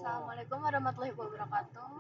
Assalamualaikum warahmatullahi wabarakatuh.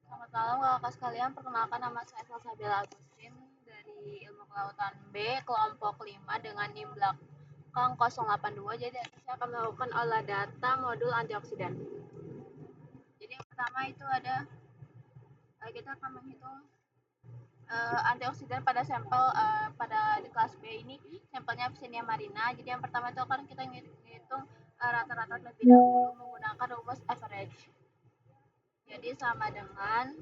Selamat malam kakak sekalian. Perkenalkan nama saya Salsabila Agustin dari Ilmu Kelautan B, kelompok 5 dengan NIM belakang 082. Jadi saya akan melakukan olah data modul antioksidan. Jadi yang pertama itu ada kita akan menghitung antioksidan pada sampel pada di kelas B ini sampelnya Pseudomonas marina. Jadi yang pertama itu akan kita ngitung rata-rata terlebih dahulu menggunakan rumus average. Jadi sama dengan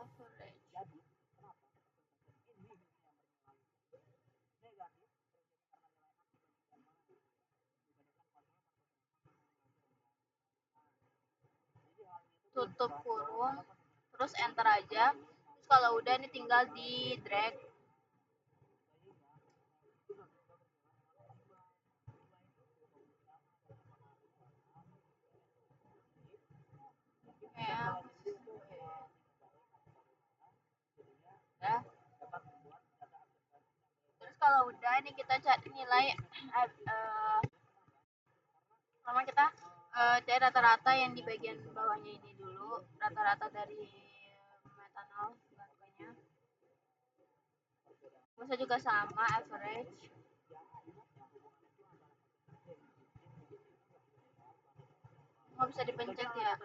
average tutup kurung terus enter aja. Terus kalau udah ini tinggal di drag. Ya. Terus kalau udah ini kita cari nilai sama kita cari rata-rata yang di bagian bawahnya ini dulu, rata-rata dari metanol bakunya. Bisa juga sama average. Nggak bisa dipencet ya.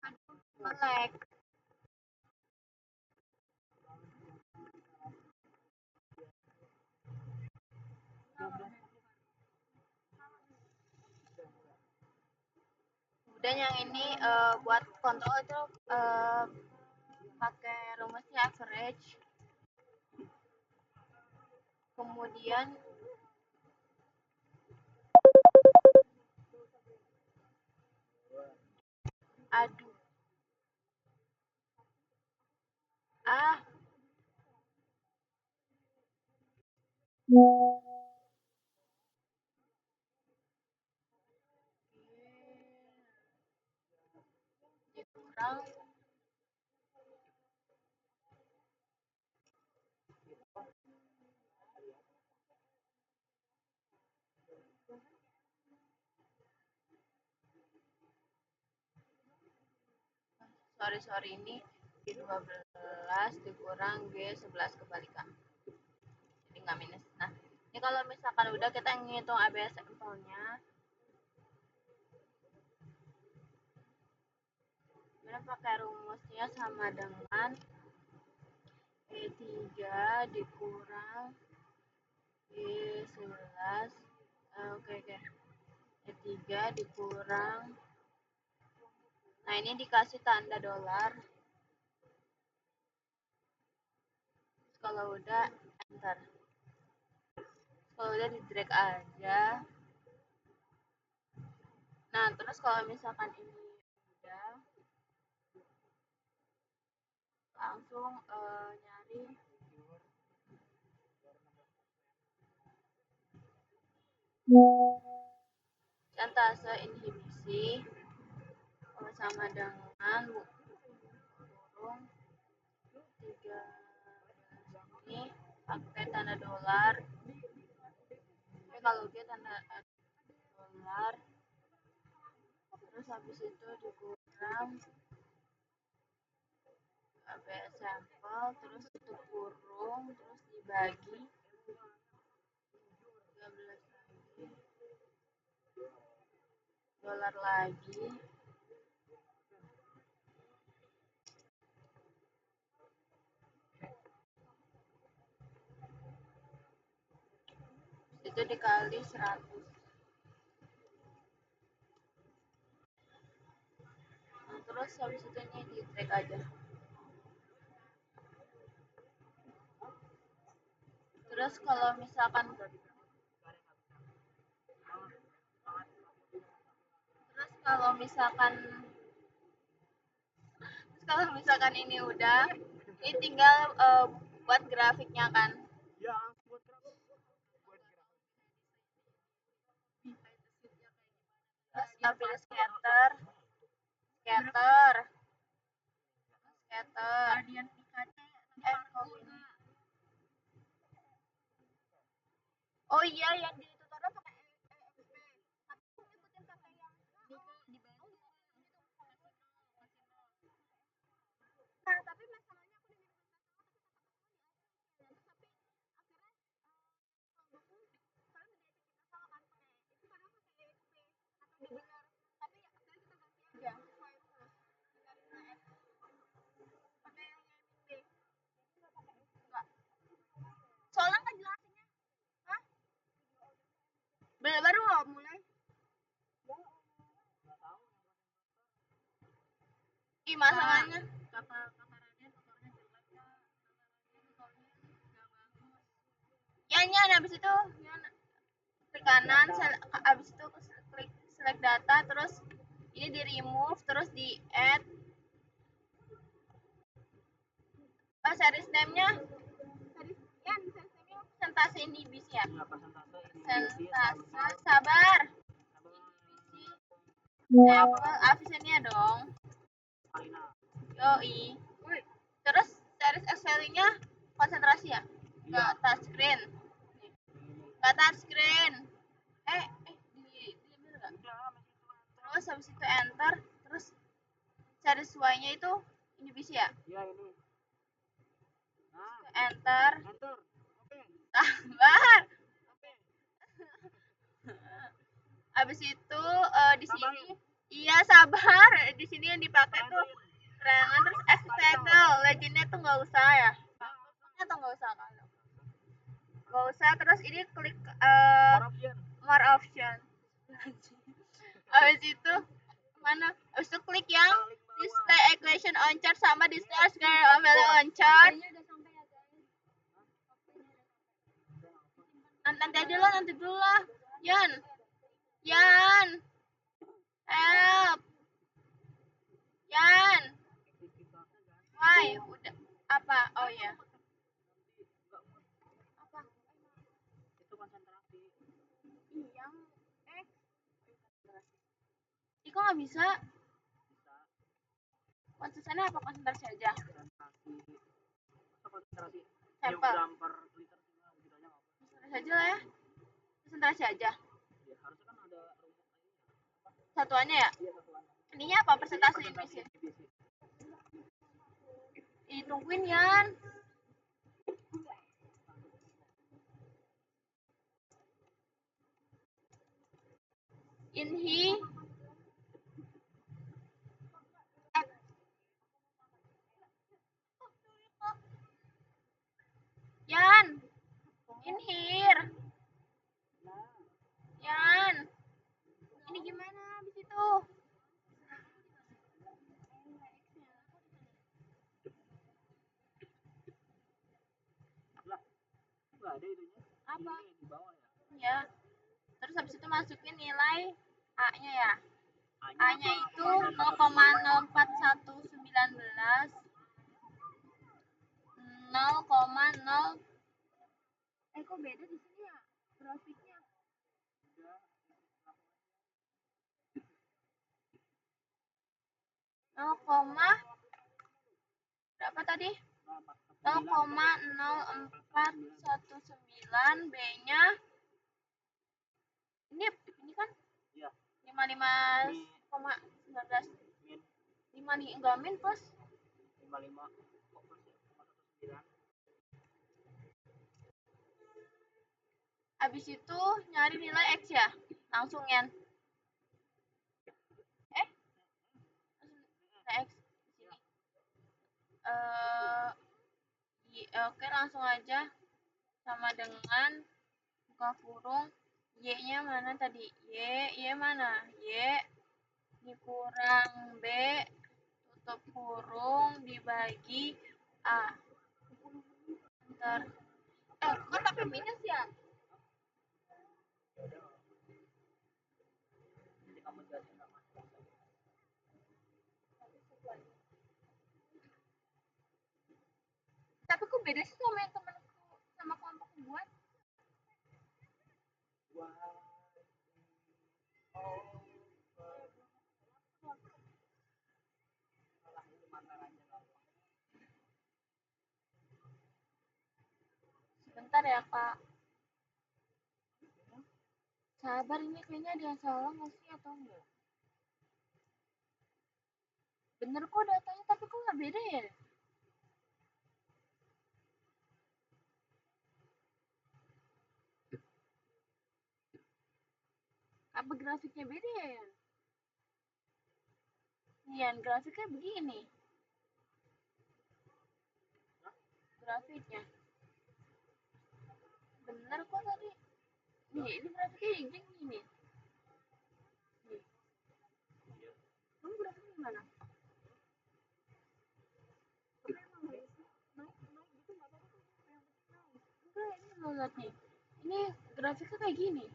Aduh, melek. Dan yang ini buat kontrol itu pakai rumusnya average. Kemudian aduh dikurang sorry ini G12 dikurang G11 kebalikan, jadi nggak minus. Nah ini kalau misalkan udah kita ngitung ABS sampelnya, kita pakai rumusnya sama dengan E3 dikurang E11 oke. E3 dikurang, nah ini dikasih tanda dolar. Kalau udah enter, kalau udah di drag aja. Nah terus kalau misalkan ini udah langsung nyari sintase inhibisi sama dengan kurung 3 ini pakai tanda dolar. Kalau dia tanda dolar, terus habis itu dikurang ABS sampel, terus itu kurung, terus dibagi 13 lagi dolar lagi. Itu dikali 100. Nah, terus habis itu ini di drag aja. Terus kalau misalkan ini udah, ini tinggal buat grafiknya kan. Terus ambil scatter Oh iya, yang di tutorial pakai EXP. Tapi aku ngikutin pakai yang nah, tapi masalahnya aku tapi akhirnya kalau buku kalian udah diajak kita sama kan pakai itu kadang pakai EXP atau beginner. Tapi akhirnya kita ganti aja sesuai rules. Dari pakai yang EXP. Enggak. Soalnya nggak jelasinnya. Hah? Baru mau mulai. Ih, masalahnya ya nyan habis itu nyan klik kanan habis itu klik select data terus ini di remove terus di add series name-nya series yan series name-nya presentasi inhibisi ya presentase sabar inhibisi absennya dong yoi terus series Excel-nya konsentrasi ya ke touchscreen ke touchscreen di enggak terus habis itu enter terus series Y-nya itu inhibisi ya iya ini enter sabar habis itu di sini iya sabar di sini yang dipakai tuh keterangan terus external legendnya tuh nggak usah ya atau nggak usah kan nggak usah terus ini klik more option habis itu mana habis itu klik yang display equation on chart sama display square value on chart nanti dulu lah Yan Yan help Yan why udah apa oh ya apa yang X ih kok nggak bisa konsistennya apa konsentrasi aja sampel konsentrasi aja lah ya konsentrasi aja satuannya ya ininya apa presentasi inhibisi ditungguin Yan inhi Yan in here Yan ini gimana habis itu apa ya terus habis itu masukin nilai A-nya ya A-nya itu 0,04119 0,0 kok beda di sini ya grafiknya 0, berapa tadi 0,0419 B-nya ini kan 55,19 5 nih enggak min plus 55 habis itu nyari nilai X ya langsung ya nilai X sini oke langsung aja sama dengan buka kurung Y-nya mana tadi Y mana Y dikurang B tutup kurung dibagi A ntar kan tapi minus ya tapi kok beda sih sama yang temenku sama kelompokku buat sebentar ya kak Sabar, ini kayaknya ada yang salah nggak sih atau enggak? Bener kok datanya, tapi kok nggak beda ya? Apa grafiknya beda ya? Iya, grafiknya begini. Grafiknya. Bener kok tadi. Nih, ini grafiknya yang gini nih. Nih. Kamu grafiknya gimana? Enggak, ini lo lihat nih. Ini grafiknya kayak gini.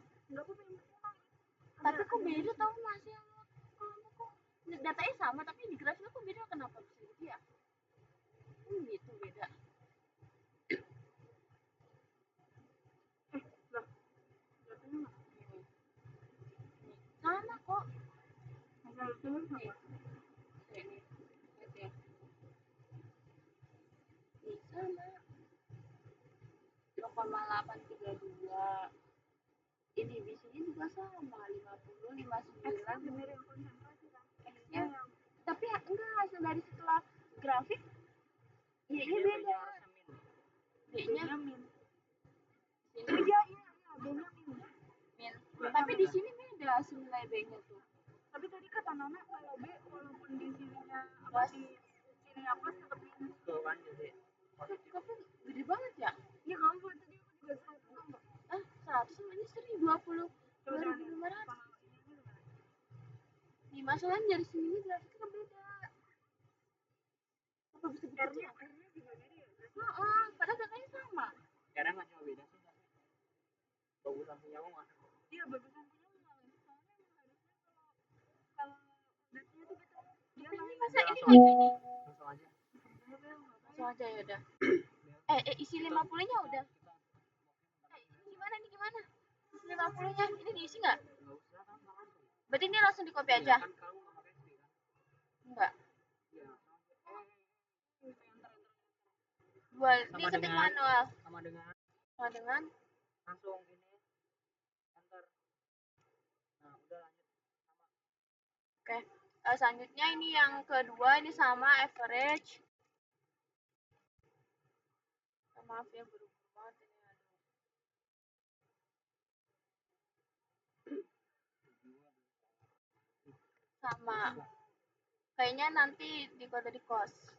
Tapi kok beda tau mas yang kamu kok datanya sama tapi di grafiknya kok beda, kenapa bisa gitu ya? Gitu beda. Loh, datanya gini. Sama kok. Nih. Ini. Lihat ya. Nih, sama. 0,832. Ini di sini juga sama 50, 59. Bener yang konsentrasi kan? X-nya tapi enggak, hasil dari setelah grafik Y-nya beda. D-nya min. Sini. Iya, B-nya min. Min. Tapi di sini beda hasil nilai B-nya tuh. Tapi tadi kata Nana kalau B walaupun di sininya apa di sininya plus tetap minus. Tuh kan jadi. Tapi gede banget ya? Iya, kamu buat tadi aku juga 100 sama. 100 sama ini 1020. 2500. Nih, masalahnya dari sini grafiknya beda. Apa bisa begitu? R-nya juga beda ya? Padahal datanya sama. R-nya nggak cuma beda sih, tapi bagusan punya aku nggak. Iya, bagusan punya aku malah. Soalnya emang harusnya kalau datanya tuh gitu. Dia ini masa ini nggak gini? Langsung aja. Langsung aja ya udah. Isi 50-nya udah. Ini gimana nih gimana? Isi 50-nya ini diisi nggak? Nggak usah kan langsung. Berarti ini langsung di copy aja? Kan kamu nggak pakai SD kan? Enggak. Dua, ini ketik manual. Sama dengan langsung ini enter. Nah, udah lanjut sama. Oke. Selanjutnya ini yang kedua, ini sama average. Maaf ya, buru-buru banget ini. Sama. Kayaknya nanti di kode di kos.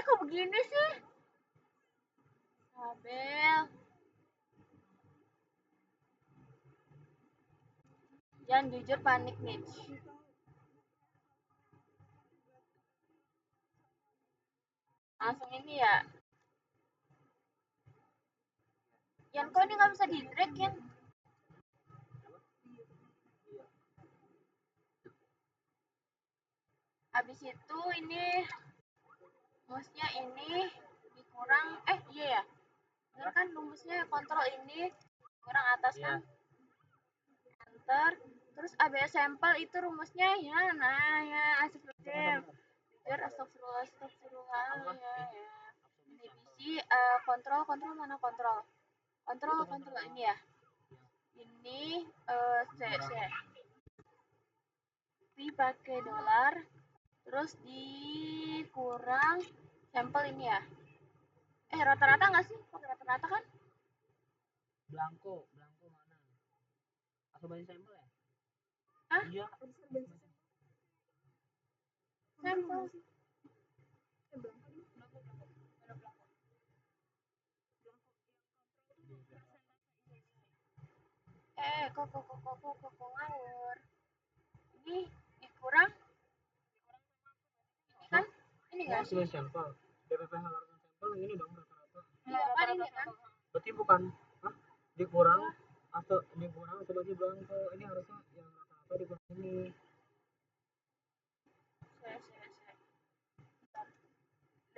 Kok begini sih? Abel. Jangan jujur panik nih. Langsung ini ya. Yang kok ini nggak bisa di drag ya? Habis itu ini rumusnya ini dikurang iya ya. Bener kan rumusnya kontrol ini kurang atas kan? Enter. Terus ABS sampel itu rumusnya ya, nah ya astagfirullah ya. Divisi kontrol mana kontrol ini ya. Ini pakai dolar, terus dikurang sampel ini ya. Rata-rata nggak sih? Pakai rata-rata kan? Blanko mana? Atau banyak sampel ya? Hah? Iya. Sampel. Kok ngawur. Ini dikurang ini kan? Ini nggak sih? Sampel. DPPH sampel yang ini dong rata-rata. Iya kan ini kan? Berarti bukan dikurang atau sebagai blanko, ini harusnya yang rata-rata dikurang ini. Saya.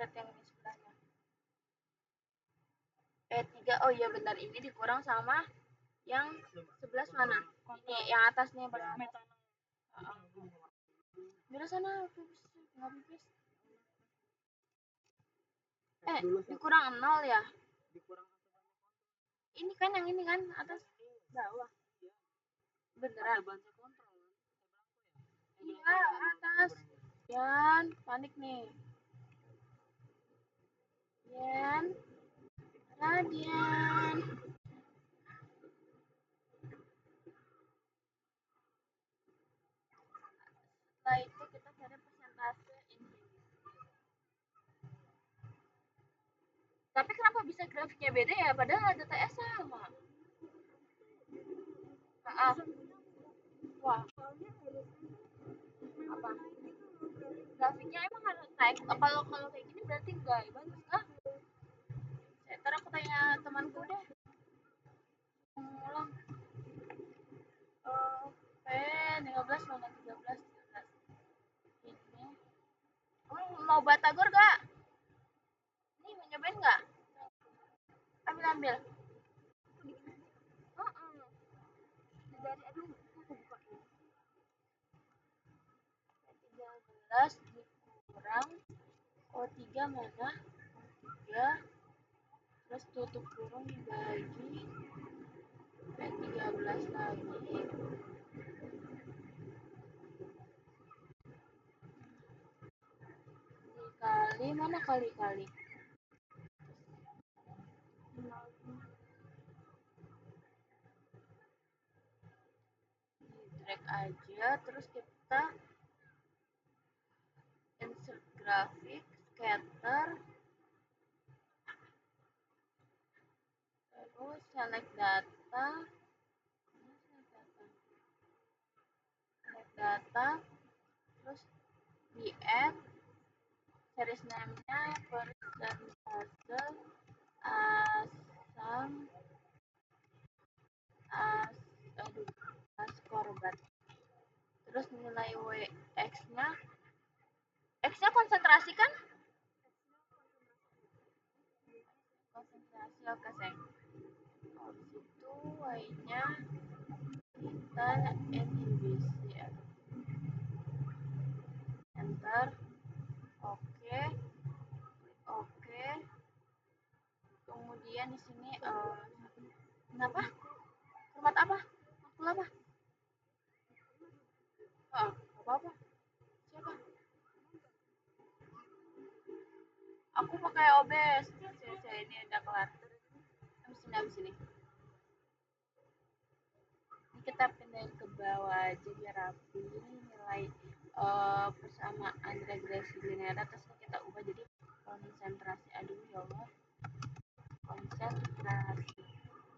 Lihat yang ini sebelahnya. 3, oh iya benar, ini dikurang sama yang 11 mana? Ini yang atasnya. Dari sana pipis, nggak pipis. Dikurang 0 ya? Ini kan yang ini kan atas bawah. Beneran? Iya, atas. Yan, panik nih. Yan, Radian. Setelah itu kita cari persentase ini. Tapi kenapa bisa grafiknya beda ya? Padahal data TS sama. Ah, wah, apa? Grafiknya emang harus naik. Kalau kalau kayak gini berarti enggak bagus kah? Ntar aku tanya temanku deh. Ulang. P 13 mana 13 13. Ini. Mau batagor gak? Nih mau nyobain gak? Ambil ambil. Dari aduh aku buka ini. 13 dikurang O3 mana? 3 terus tutup kurung dibagi P13 lagi dikali mana kali-kali di drag aja terus kita insert grafik scatter terus select data terus di add series name-nya persentase asam aduh askorbat terus nilai x-nya x-nya konsentrasi kan konsentrasi oke sayang habis itu y-nya kita inhibisi enter oke oke kemudian di sini kenapa format apa makul apa apa apa siapa aku pakai OBS ini udah kelar habis ini ini kita pindahin ke bawah aja biar rapi nilai persamaan regresi linear terus kita ubah jadi konsentrasi aduh ya Allah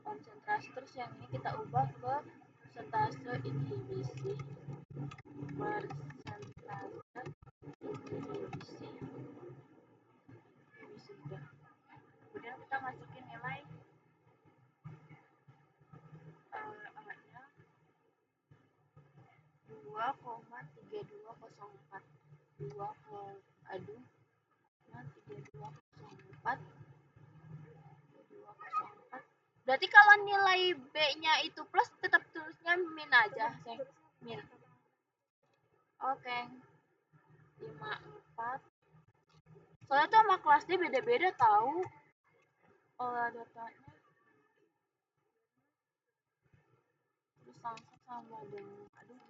konsentrasi terus yang ini kita ubah ke persentase inhibisi udah kemudian kita masukin nilai A-nya 2,3204 aduh 3204 berarti kalau nilai B-nya itu plus tetap tulisnya min aja min oke 54 soalnya tuh sama kelas D beda-beda tahu olah datanya terus langsung sama dengan aduh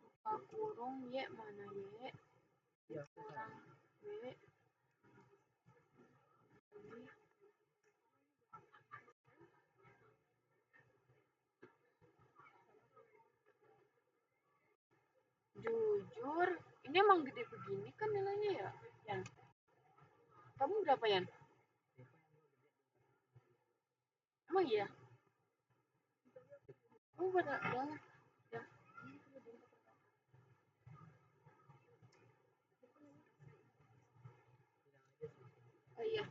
buka kurung Y mana Y kurang B jujur ini emang gede begini kan nilainya ya Yan kamu berapa Yan emang iya kamu pada ya oh iya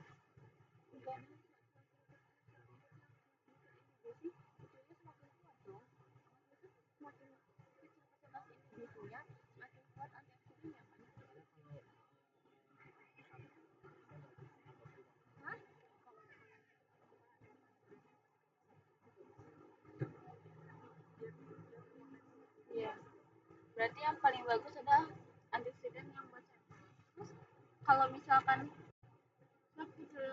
iya Berarti yang paling bagus adalah antioksidan yang buat sehat. Terus kalau misalkan semakin kecil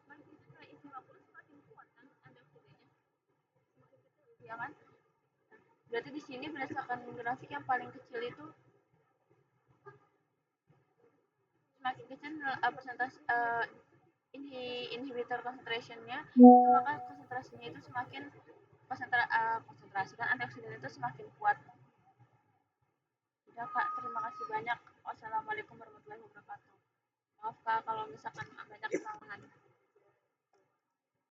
semakin kecil isi 50 semakin kuat kan antioksidannya, semakin kecil ya kan. Berarti di sini berdasarkan grafik yang paling kecil itu semakin kecil persentase inhibitor concentrationnya itu, maka konsentrasinya itu semakin konsentrasi kan antioksidan itu semakin kuat. Udah Kak, terima kasih banyak. Wassalamualaikum warahmatullahi wabarakatuh. Maaf Kak kalau misalkan banyak kesalahan.